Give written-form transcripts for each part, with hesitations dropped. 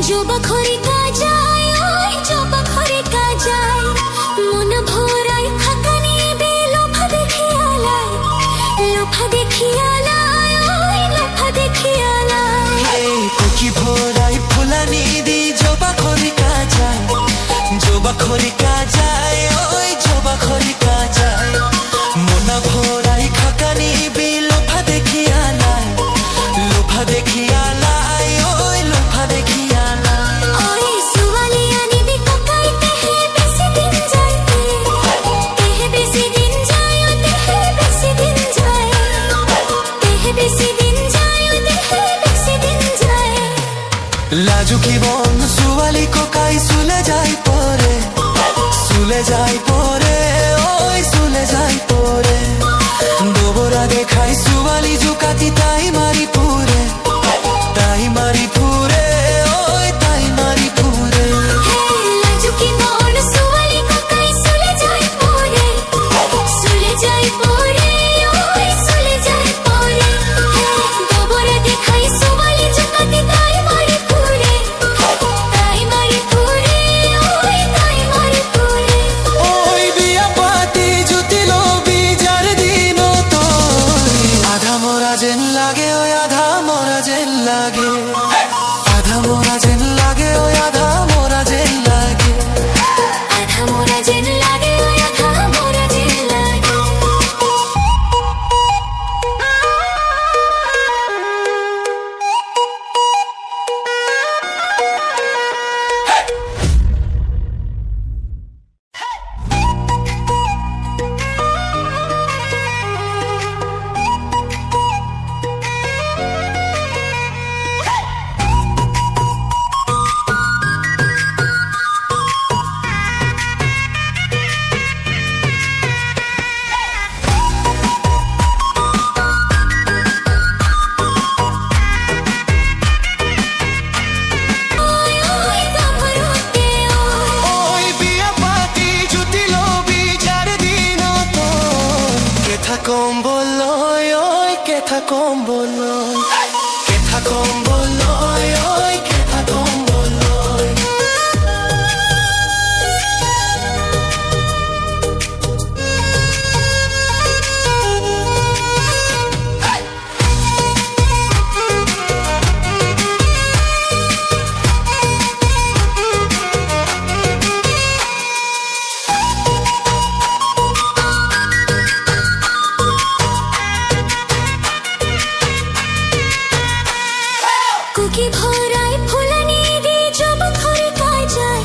জবা খরিকা যায়, ওই জবা খরিকা যায়, মন ভরায় ফাঁকা নিবে লোফা দেখিয়ালায়, লোফা দেখিয়ালায়, ওই লোফা দেখিয়ালায়। এই কুকি ভরায় ফুলানি দি জবা খরিকা যায়, জবা খরিকা যায়, ওই জবা খরিকা যায়, মন ভরায় ফাঁকা নিবে লোফা দেখিয়ালায়, লোফা দেখিয়ালায়, ওই লোফা দেখিয়ালায়। ওই সুয়ালিয়া নিবি কোকাই তেহে বেশি দিন যায়, তেহে বেশি দিন যায়, তেহে বেশি দিন যায়, তেহে বেশি দিন যায়, তেহে বেশি দিন যায়। লাজুকি বন সুয়ালি কোকাই সুলে যায় পরে, সুলে যায় পরে, ওই সুলে যায় পরে, গোবরা দেখাই সুয়ালি জুকাতি তাই মারি পুরে, তাই মারি পুরে, ওই তাই মারি পুরে। লাজুকি বন সুয়ালি কোকাই সুলে যায় পরে, সুলে যায় পরে, ওই সুলে যায় পরে, গোবরা দেখাই সুয়ালি জুকাতি তাই মারি পুরে, তাই মারি পুরে, ওই তাই মারি পুরে। ওই বিয়া পাতি জুতিলো বিজার দিন তোর, আধা মোরা যেন লাগে, ওই আধা মোরা যেন লাগে, আধা মোরা যেন লাগে, ওই আধা মোরা যেন লাগে। আধা মোরা যেন লাগে, ওই আধা মোরা যেন লাগে। ওই ওই গাভরুতে ওই, ওই বিয়া পাতি জুতিলো বিজার দিন তোর, কেথা কম্বল লয়, ওই কেথা কম্বল লয়, কেথা কম্বল লয়, ওই কেথা কম্বল লয়। কুকি ভরায় ফুলানি দি জবা খরিকা যায়,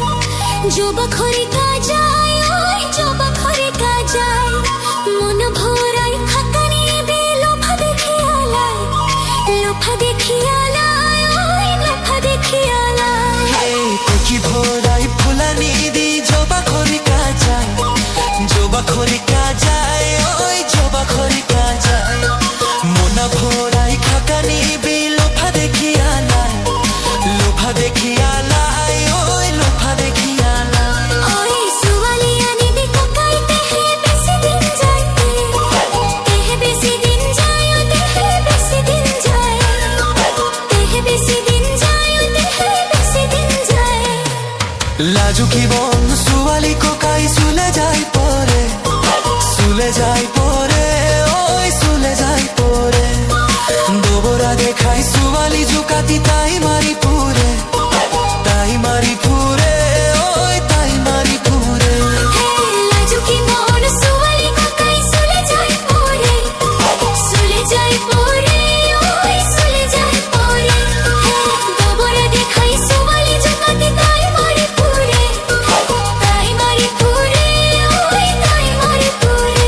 জবা খরিকা যায়, ওই জবা খরিকা যায়, মন ভরায় ফাঁকা নিবে লোফা দেখিয়ালায়, লোফা দেখিয়ালায়, ওই লোফা দেখিয়ালায়। এই কুকি ভরাই ফুলানি দি জবা খরিকা যায়, জবা খরিকা যায়, ওই জবা খরিকা যায়, মোনা ভরাই খাকা নিবি লোফা দেখিয়ালায়, লোফা দেখিয়ালায়, ওই লোফা দেখিয়ালায়। ওই সুয়ালিয়া নিবি কোকাই তেহে বেশি দিন যায়, তেহে বেশি দিন যায়, তেহে বেশি দিন যায়, তেহে বেশি দিন যায়, তেহে বেশি দিন যায়। লাজুকি বন সুয়ালি কোকাই সুলে যায় পরে, সুলে যায় পরে, ওই সুলে যায় পরে, গোবরা দেখাই সুয়ালি জুকাতি তাই মারি পুরে, তাই মারি পুরে, ওই তাই মারি পুরে। লাজুকি মন সুয়ালি কোকাই সুলে যায় পরে, সুলে যায় পরে, ওই সুলে যায় পরে, গোবরা দেখাই সুয়ালি জুকাতি তাই মারি পুরে, তাই মারি পুরে, ওই তাই মারি পুরে।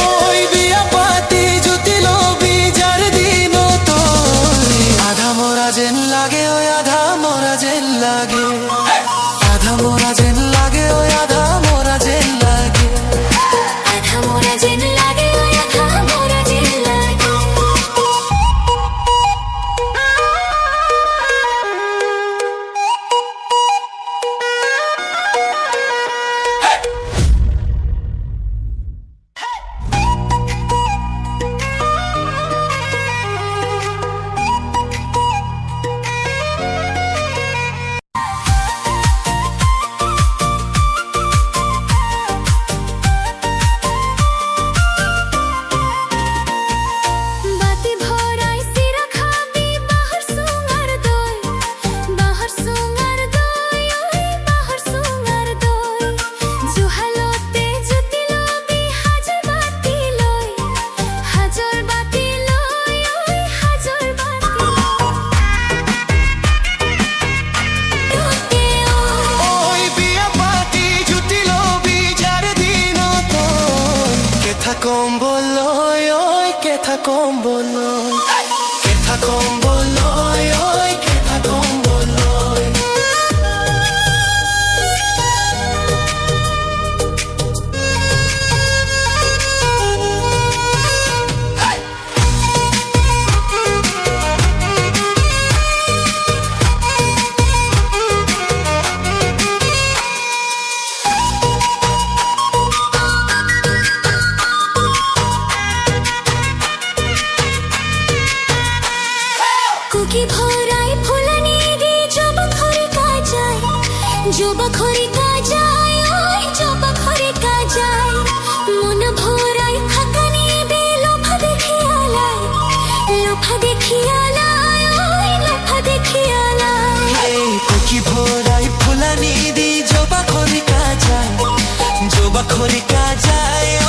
ওই বিয়া পাতি জুতিলো বিজার দিন তোর, আধা মোরা যেন লাগে, ওই আধা মোরা যেন লাগে, আধা মোরা যেন লাগে, ওই আধা মোরা যেন লাগে। আধা মোরা যেন লাগে, ওই আধা মোরা যেন লাগে। কম্বল কেথা কম্বল ওই কেথা কম্বল কুকি ভরাই ফুলানি দি জবা খরি কাজায় জবা খরি কাজায় ওই জবা খরি কাজায় মন ভরাই খাকানি দি লোফা দেখিয়ালায় লোফা দেখিয়ালায় ওই লোফা দেখিয়ালায় এই কুকি ভরাই ফুলানি দি জবা খরি কাজায় জবা খরি কাজায়